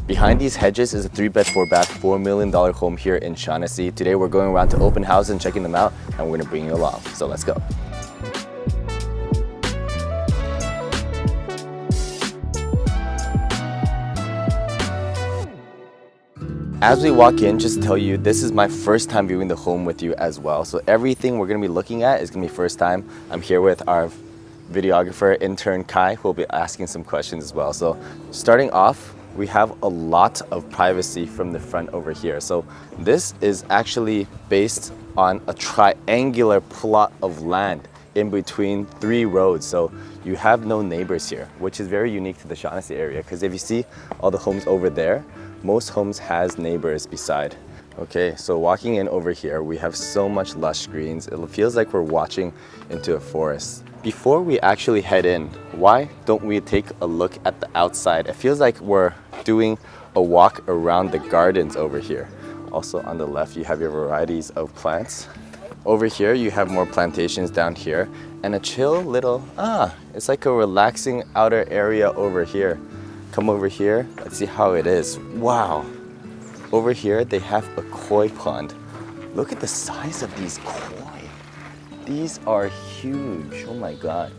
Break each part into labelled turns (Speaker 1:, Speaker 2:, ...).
Speaker 1: Behind these hedges is a 3-bed, 4-bath, $4 million home here in Shaughnessy. Today we're going around to open houses and checking them out, and we're gonna bring you along. So let's go. As we walk in, just to tell you, this is my first time viewing the home with you as well. So everything we're gonna be looking at is gonna be first time. I'm here with our videographer, intern Kai, who will be asking some questions as well. So starting off, we have a lot of privacy from the front over here. So this is actually based on a triangular plot of land in between 3 roads. So you have no neighbors here, which is very unique to the Shaughnessy area, because if you see all the homes over there, most homes has neighbors beside. Okay, so walking in over here, we have so much lush greens. It feels like we're watching into a forest. Before we actually head in, why don't we take a look at the outside? It feels like we're doing a walk around the gardens over here. Also on the left, you have your varieties of plants. Over here, you have more plantations down here and a chill little, it's like a relaxing outer area over here. Come over here, let's see how it is. Wow. Over here, they have a koi pond. Look at the size of these koi. These are huge, oh my God.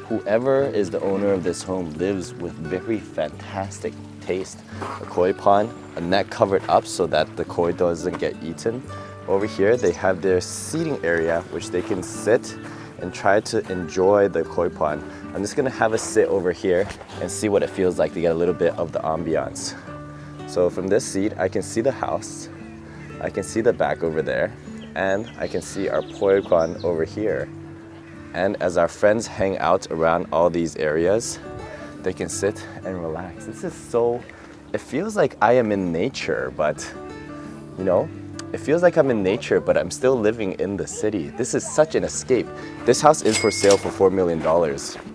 Speaker 1: Whoever is the owner of this home lives with very fantastic taste. A koi pond, a net covered up so that the koi doesn't get eaten. Over here, they have their seating area, which they can sit and try to enjoy the koi pond. I'm just gonna have a sit over here and see what it feels like to get a little bit of the ambiance. So from this seat, I can see the house, I can see the back over there, and I can see our koi pond over here. And as our friends hang out around all these areas, they can sit and relax. This is so, it feels like I am in nature, but you know, it feels like I'm in nature, but I'm still living in the city. This is such an escape. This house is for sale for $4 million.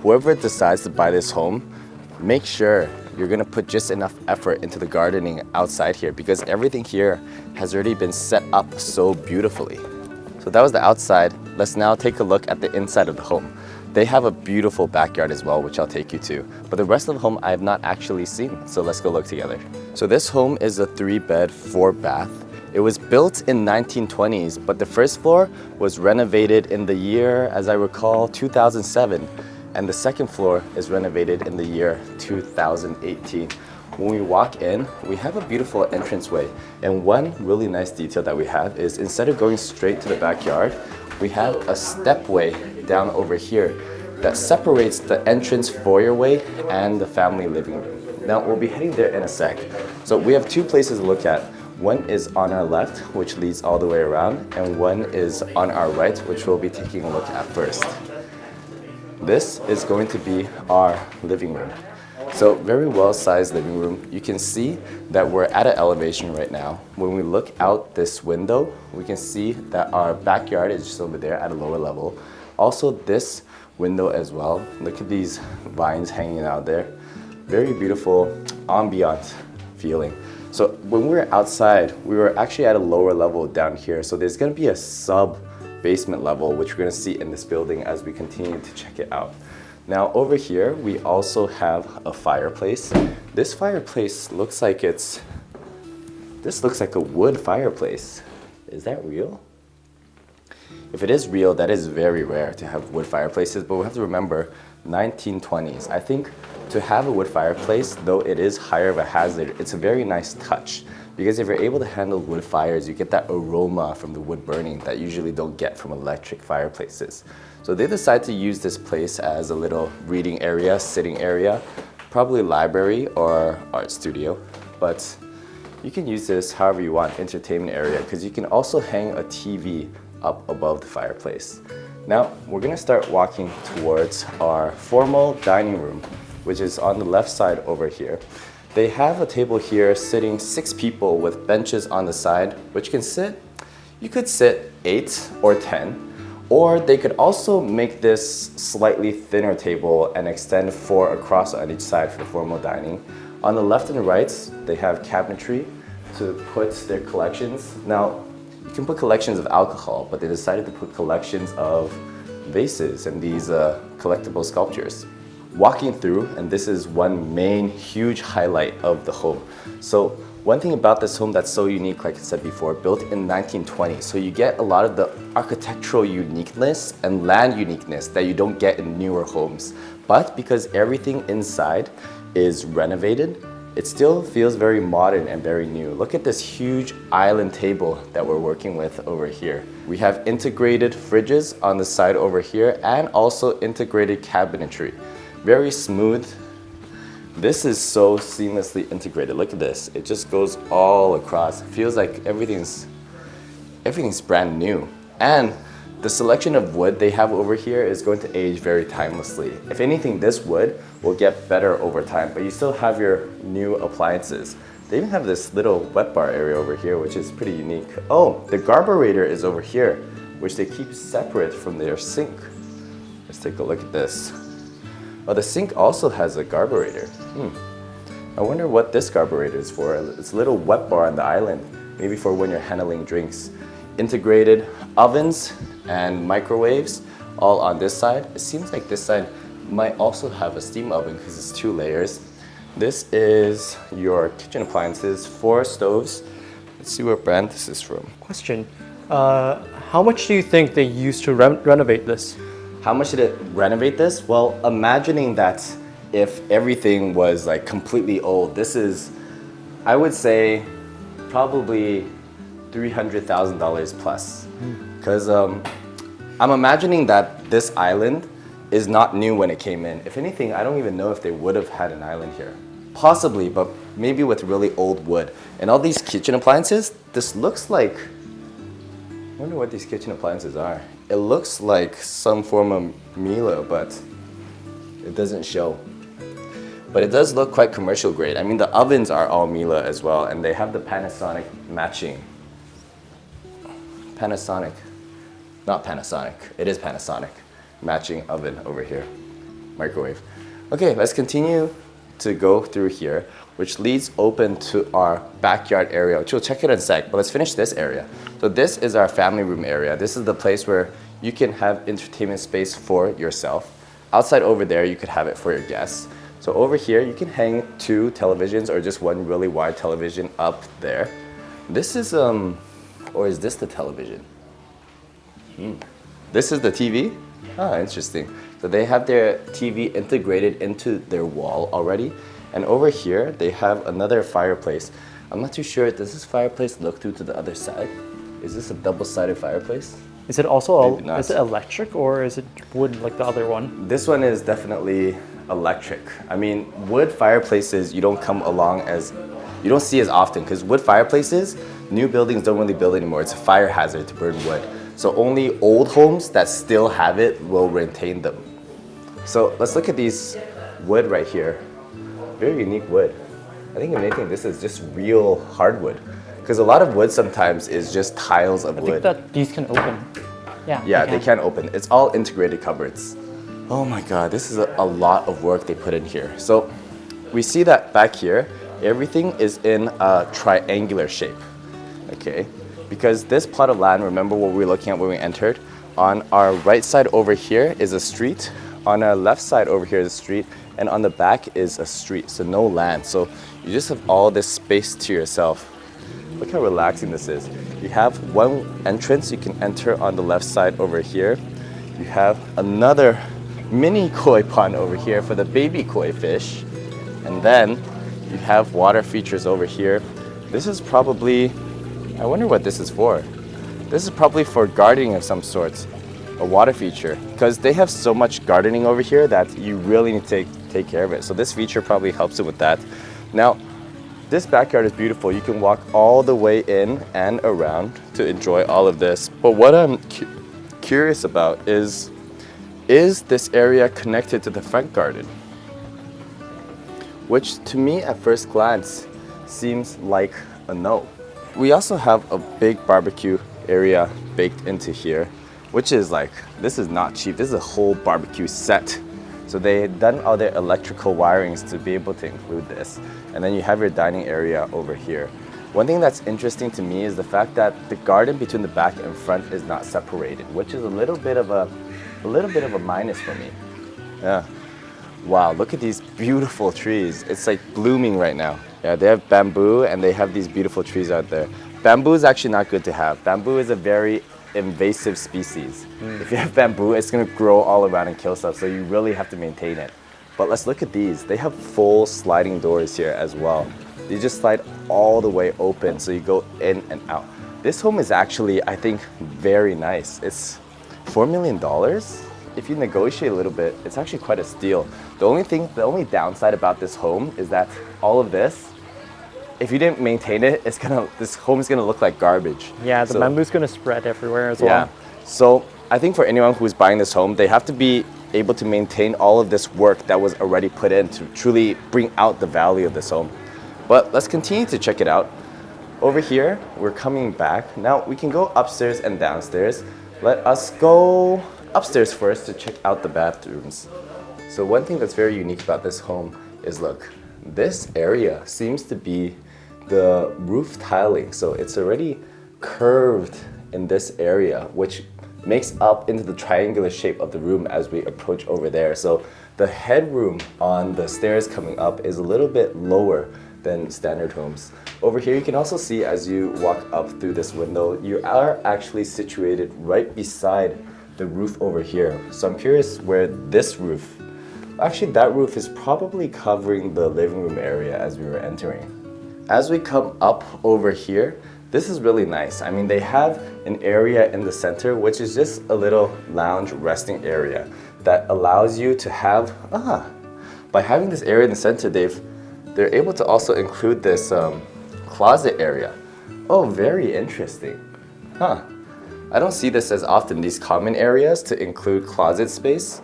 Speaker 1: Whoever decides to buy this home, make sure you're gonna put just enough effort into the gardening outside here, because everything here has already been set up so beautifully. So that was the outside. Let's now take a look at the inside of the home. They have a beautiful backyard as well, which I'll take you to. But the rest of the home I have not actually seen, so let's go look together. So this home is a 3-bed, 4-bath. It was built in 1920s, but the first floor was renovated in the year, as I recall, 2007. And the second floor is renovated in the year 2018. When we walk in, we have a beautiful entranceway. And one really nice detail that we have is instead of going straight to the backyard, we have a stepway down over here that separates the entrance foyerway and the family living room. Now we'll be heading there in a sec. So we have 2 places to look at. One is on our left, which leads all the way around, and one is on our right, which we'll be taking a look at first. This is going to be our living room. So very well-sized living room. You can see that we're at an elevation right now. When we look out this window, we can see that our backyard is just over there at a lower level. Also this window as well. Look at these vines hanging out there. Very beautiful ambient feeling. So when we were outside, we were actually at a lower level down here. So there's gonna be a sub-basement level, which we're gonna see in this building as we continue to check it out. Now over here, we also have a fireplace. This fireplace looks like this looks like a wood fireplace. Is that real? If it is real, that is very rare to have wood fireplaces, but we have to remember 1920s. I think to have a wood fireplace, though it is higher of a hazard, it's a very nice touch, because if you're able to handle wood fires, you get that aroma from the wood burning that you usually don't get from electric fireplaces. So they decided to use this place as a little reading area, sitting area, probably library or art studio, but you can use this however you want, entertainment area, because you can also hang a TV up above the fireplace. Now, we're gonna start walking towards our formal dining room, which is on the left side over here. They have a table here sitting 6 people with benches on the side, which can sit, you could sit 8 or 10, or they could also make this slightly thinner table and extend 4 across on each side for the formal dining. On the left and the right, they have cabinetry to put their collections. Now, you can put collections of alcohol, but they decided to put collections of vases and these collectible sculptures. walking through, and this is one main huge highlight of the home. So one thing about this home that's so unique, like I said before, built in 1920. So you get a lot of the architectural uniqueness and land uniqueness that you don't get in newer homes. But because everything inside is renovated, it still feels very modern and very new. Look at this huge island table that we're working with over here. We have integrated fridges on the side over here and also integrated cabinetry. Very smooth. This is so seamlessly integrated. Look at this. It just goes all across. It feels like everything's brand new. And the selection of wood they have over here is going to age very timelessly. If anything, this wood will get better over time, but you still have your new appliances. They even have this little wet bar area over here, which is pretty unique. Oh, the garburator is over here, which they keep separate from their sink. Let's take a look at this. Oh, the sink also has a garburator. I wonder what this garburator is for. It's a little wet bar on the island, maybe for when you're handling drinks. Integrated ovens and microwaves all on this side. It seems like this side might also have a steam oven because it's 2 layers. This is your kitchen appliances, 4 stoves. Let's see what brand this is from.
Speaker 2: Question, how much do you think they used to renovate this?
Speaker 1: How much did it renovate this? Well, imagining that if everything was like completely old, this is, I would say, probably $300,000 plus. Because I'm imagining that this island is not new when it came in. If anything, I don't even know if they would have had an island here. Possibly, but maybe with really old wood. And all these kitchen appliances, this looks like, I wonder what these kitchen appliances are. It looks like some form of Miele, but it doesn't show. But it does look quite commercial grade. I mean, the ovens are all Miele as well, and they have the Panasonic matching. Panasonic, not Panasonic, it is Panasonic. Matching oven over here, microwave. Okay, let's continue to go through here, which leads open to our backyard area, which we'll check it in a sec, but let's finish this area. So this is our family room area. This is the place where you can have entertainment space for yourself. Outside over there, you could have it for your guests. So over here, you can hang 2 televisions or just one really wide television up there. This is, or is this the television? This is the TV? Ah, interesting. So they have their TV integrated into their wall already. And over here, they have another fireplace. I'm not too sure, does this fireplace look through to the other side? Is this a double-sided fireplace?
Speaker 2: Is it also is it electric or is it wood like the other one?
Speaker 1: This one is definitely electric. I mean, wood fireplaces, you don't come along as, you don't see as often because wood fireplaces, new buildings don't really build anymore. It's a fire hazard to burn wood. So only old homes that still have it will retain them. So let's look at these wood right here. Very unique wood. I think if anything, this is just real hardwood. Because a lot of wood sometimes is just tiles of wood.
Speaker 2: I think that these can open.
Speaker 1: Yeah, they can open. It's all integrated cupboards. Oh my God, this is a lot of work they put in here. So we see that back here, everything is in a triangular shape, okay? Because this plot of land, remember what we were looking at when we entered? On our right side over here is a street, on our left side over here is a street, and on the back is a street, so no land. So you just have all this space to yourself. Look how relaxing this is. You have one entrance you can enter on the left side over here. You have another mini koi pond over here for the baby koi fish. And then you have water features over here. This is probably, I wonder what this is for. This is probably for gardening of some sort, a water feature. Because they have so much gardening over here that you really need to take care of it. So this feature probably helps it with that. Now, this backyard is beautiful. You can walk all the way in and around to enjoy all of this. But what I'm curious about is this area connected to the front garden? Which to me at first glance seems like a no. We also have a big barbecue area baked into here, which is like, this is not cheap. This is a whole barbecue set. So they had done all their electrical wirings to be able to include this. And then you have your dining area over here. One thing that's interesting to me is the fact that the garden between the back and front is not separated, which is a little bit of a minus for me. Yeah. Wow, look at these beautiful trees. It's like blooming right now. Yeah, they have bamboo and they have these beautiful trees out there. Bamboo is actually not good to have. Bamboo is a very invasive species. If you have bamboo, it's gonna grow all around and kill stuff, so you really have to maintain it. But let's look at these. They have full sliding doors here as well. They just slide all the way open, so you go in and out. This home is actually, I think, very nice. It's $4 million. If you negotiate a little bit, it's actually quite a steal. The only downside about this home is that all of this, if you didn't maintain it, this home is gonna look like garbage.
Speaker 2: Yeah, the bamboo's gonna spread everywhere as well.
Speaker 1: Yeah. So I think for anyone who's buying this home, they have to be able to maintain all of this work that was already put in to truly bring out the value of this home. But let's continue to check it out. Over here, we're coming back. Now we can go upstairs and downstairs. Let us go upstairs first to check out the bathrooms. So one thing that's very unique about this home is, look, this area seems to be the roof tiling. So it's already curved in this area, which makes up into the triangular shape of the room as we approach over there. So the headroom on the stairs coming up is a little bit lower than standard homes. Over here, you can also see as you walk up through this window, you are actually situated right beside the roof over here. So I'm curious where this roof, actually that roof is probably covering the living room area as we were entering. As we come up over here, this is really nice. I mean, they have an area in the center, which is just a little lounge resting area that allows you to have, by having this area in the center, they're able to also include this closet area. Oh, very interesting. I don't see this as often, these common areas to include closet space.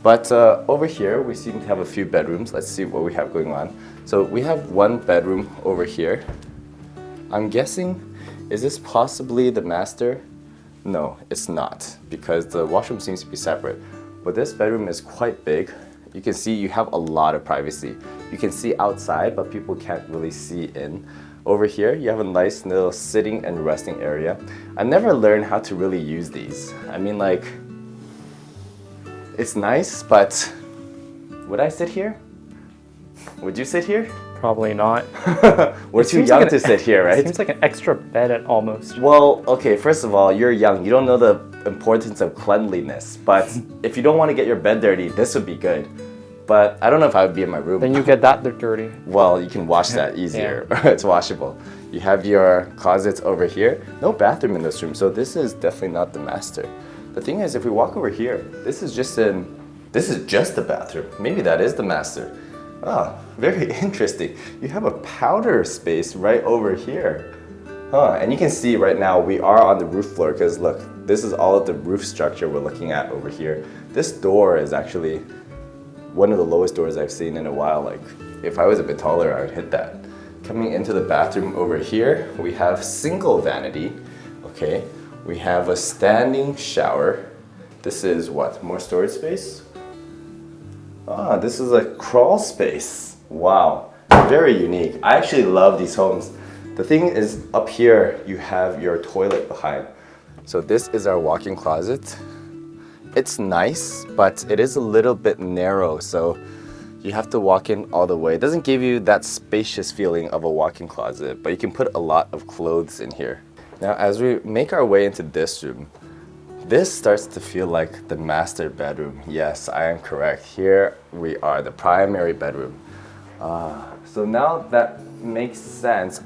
Speaker 1: But over here, we seem to have a few bedrooms. Let's see what we have going on. So we have one bedroom over here. I'm guessing, is this possibly the master? No, it's not, because the washroom seems to be separate. But this bedroom is quite big. You can see you have a lot of privacy. You can see outside, but people can't really see in. Over here, you have a nice little sitting and resting area. I never learned how to really use these. I mean, like, it's nice, but would I sit here? Would you sit here?
Speaker 2: Probably not.
Speaker 1: We're too young to sit here, right?
Speaker 2: It seems like an extra bed at almost.
Speaker 1: Well, okay, first of all, you're young. You don't know the importance of cleanliness. But if you don't want to get your bed dirty, this would be good. But I don't know if I would be in my room.
Speaker 2: Then you get that dirty.
Speaker 1: Well, you can wash that easier. It's washable. You have your closets over here. No bathroom in this room, so this is definitely not the master. The thing is, if we walk over here, this is just the bathroom. Maybe that is the master. Ah, very interesting. You have a powder space right over here. And you can see right now we are on the roof floor because look, this is all of the roof structure we're looking at over here. This door is actually one of the lowest doors I've seen in a while. Like, if I was a bit taller, I would hit that. Coming into the bathroom over here, we have single vanity. Okay, we have a standing shower. This is what, more storage space? This is a crawl space. Wow, very unique. I actually love these homes. The thing is, up here, you have your toilet behind. So this is our walk-in closet. It's nice, but it is a little bit narrow, so you have to walk in all the way. It doesn't give you that spacious feeling of a walk-in closet, but you can put a lot of clothes in here. Now, as we make our way into this room, this starts to feel like the master bedroom. Yes, I am correct. Here we are, the primary bedroom. So now that makes sense.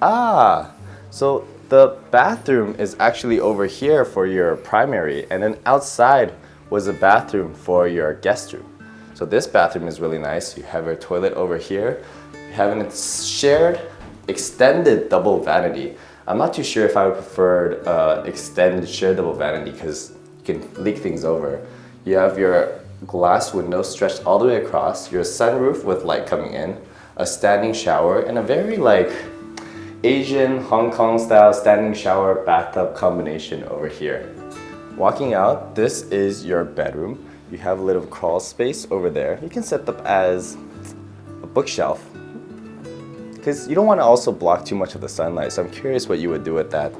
Speaker 1: So the bathroom is actually over here for your primary, and then outside was a bathroom for your guest room. So this bathroom is really nice. You have your toilet over here. You have a shared extended double vanity. I'm not too sure if I would prefer extended shared double vanity because you can leak things over. You have your glass window stretched all the way across, your sunroof with light coming in, a standing shower, and a very like Asian Hong Kong style standing shower bathtub combination over here. Walking out, this is your bedroom. You have a little crawl space over there. You can set up as a bookshelf because you don't want to also block too much of the sunlight. So I'm curious what you would do with that.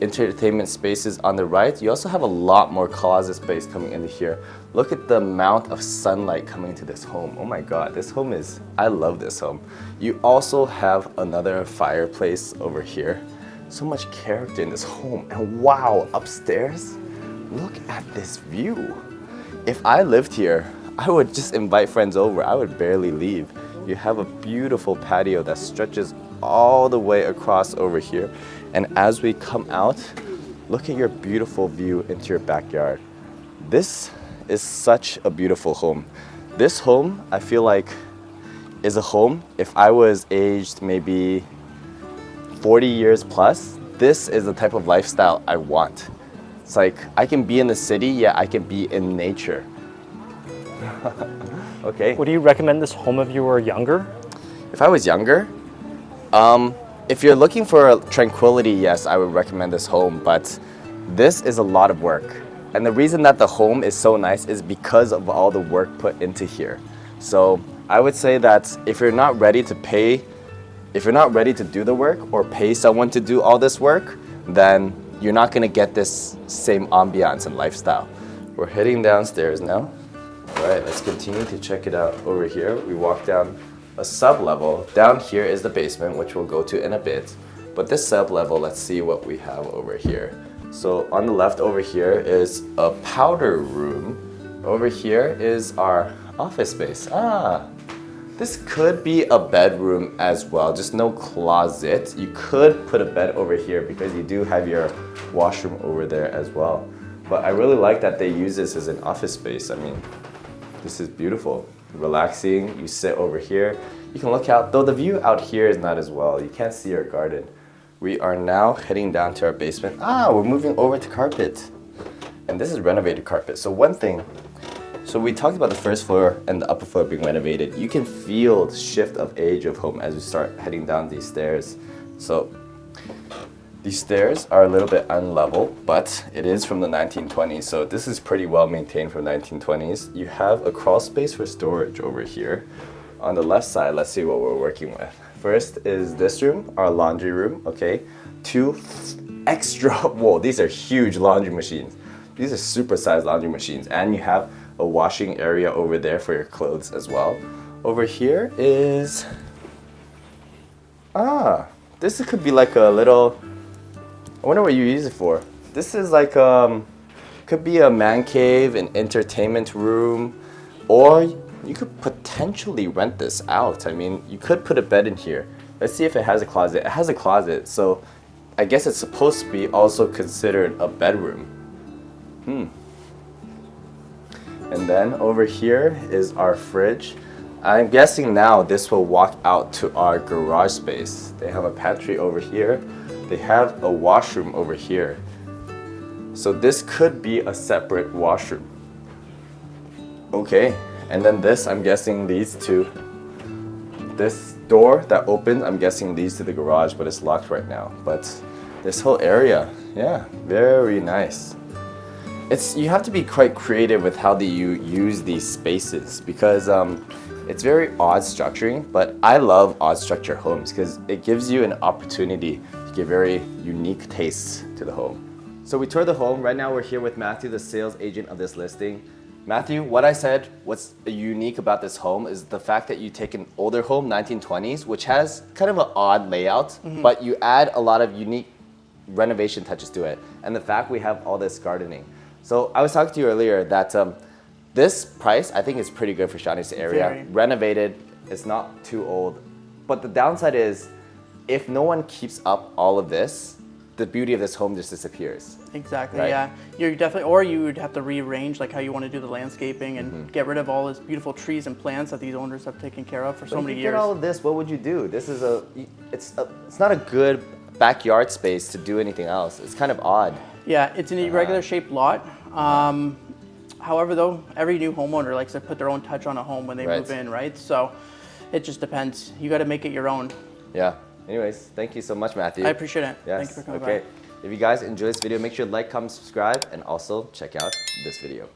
Speaker 1: entertainment spaces on the right, you also have a lot more closet space coming into here. Look at the amount of sunlight coming into this home. Oh my God, this home is, I love this home. You also have another fireplace over here. So much character in this home. And wow, upstairs, look at this view. If I lived here, I would just invite friends over. I would barely leave. You have a beautiful patio that stretches all the way across over here. And as we come out, look at your beautiful view into your backyard. This is such a beautiful home. This home, I feel like, is a home. If I was aged maybe 40 years plus, this is the type of lifestyle I want. It's like, I can be in the city, yet I can be in nature. Okay.
Speaker 2: Would you recommend this home if you were younger?
Speaker 1: If I was younger, if you're looking for tranquility, yes, I would recommend this home, but this is a lot of work. And the reason that the home is so nice is because of all the work put into here. So I would say that if you're not ready to do the work or pay someone to do all this work, then you're not gonna get this same ambiance and lifestyle. We're heading downstairs now. All right, let's continue to check it out. Over here, we walk down a sub-level. Down here is the basement, which we'll go to in a bit. But this sub-level, let's see what we have over here. So on the left over here is a powder room. Over here is our office space. This could be a bedroom as well, just no closet. You could put a bed over here because you do have your washroom over there as well. But I really like that they use this as an office space. I mean, this is beautiful, relaxing. You sit over here. You can look out, though the view out here is not as well. You can't see our garden. We are now heading down to our basement. We're moving over to carpet. And this is renovated carpet. So one thing, so we talked about the first floor and the upper floor being renovated. You can feel the shift of age of home as we start heading down these stairs. So these stairs are a little bit unlevel, but it is from the 1920s. So this is pretty well maintained from 1920s. You have a crawl space for storage over here. On the left side, let's see what we're working with. First is this room, our laundry room, okay? 2 extra, whoa, these are huge laundry machines. These are super sized laundry machines. And you have a washing area over there for your clothes as well. Over here is, this could be like a little, I wonder what you use it for. This is like, could be a man cave, an entertainment room, or you could potentially rent this out. I mean, you could put a bed in here. Let's see if it has a closet. It has a closet, so I guess it's supposed to be also considered a bedroom. And then over here is our fridge. I'm guessing now this will walk out to our garage space. They have a pantry over here. They have a washroom over here. So this could be a separate washroom. Okay, and then this, I'm guessing leads to this door that opens. I'm guessing leads to the garage, but it's locked right now. But this whole area, yeah, very nice. You have to be quite creative with how you use these spaces because it's very odd structuring, but I love odd structure homes because it gives you an opportunity to give very unique tastes to the home. So we toured the home. Right now we're here with Matthew, the sales agent of this listing. Matthew, what I said, what's unique about this home is the fact that you take an older home, 1920s, which has kind of an odd layout, but you add a lot of unique renovation touches to it. And the fact we have all this gardening. So I was talking to you earlier that this price, I think is pretty good for Shawnee's area.
Speaker 3: Very.
Speaker 1: Renovated, it's not too old. But the downside is, if no one keeps up all of this, the beauty of this home just disappears.
Speaker 3: Exactly,
Speaker 1: Right?
Speaker 3: yeah. You're definitely, or you would have to rearrange like how you want to do the landscaping and get rid of all these beautiful trees and plants that these owners have taken care of for so
Speaker 1: But
Speaker 3: many
Speaker 1: if you
Speaker 3: years.
Speaker 1: did all of this, what would you do? This is it's not a good backyard space to do anything else. It's kind of odd.
Speaker 3: Yeah, it's an irregular shaped lot. However, though, every new homeowner likes to put their own touch on a home when they
Speaker 1: Right.
Speaker 3: move in, right? So it just depends. You got to make it your own.
Speaker 1: Yeah. Anyways, thank you so much, Matthew.
Speaker 3: I appreciate it.
Speaker 1: Yes.
Speaker 3: Thank you for coming
Speaker 1: Okay.
Speaker 3: by.
Speaker 1: If you guys enjoyed this video, make sure to like, comment, subscribe, and also check out this video.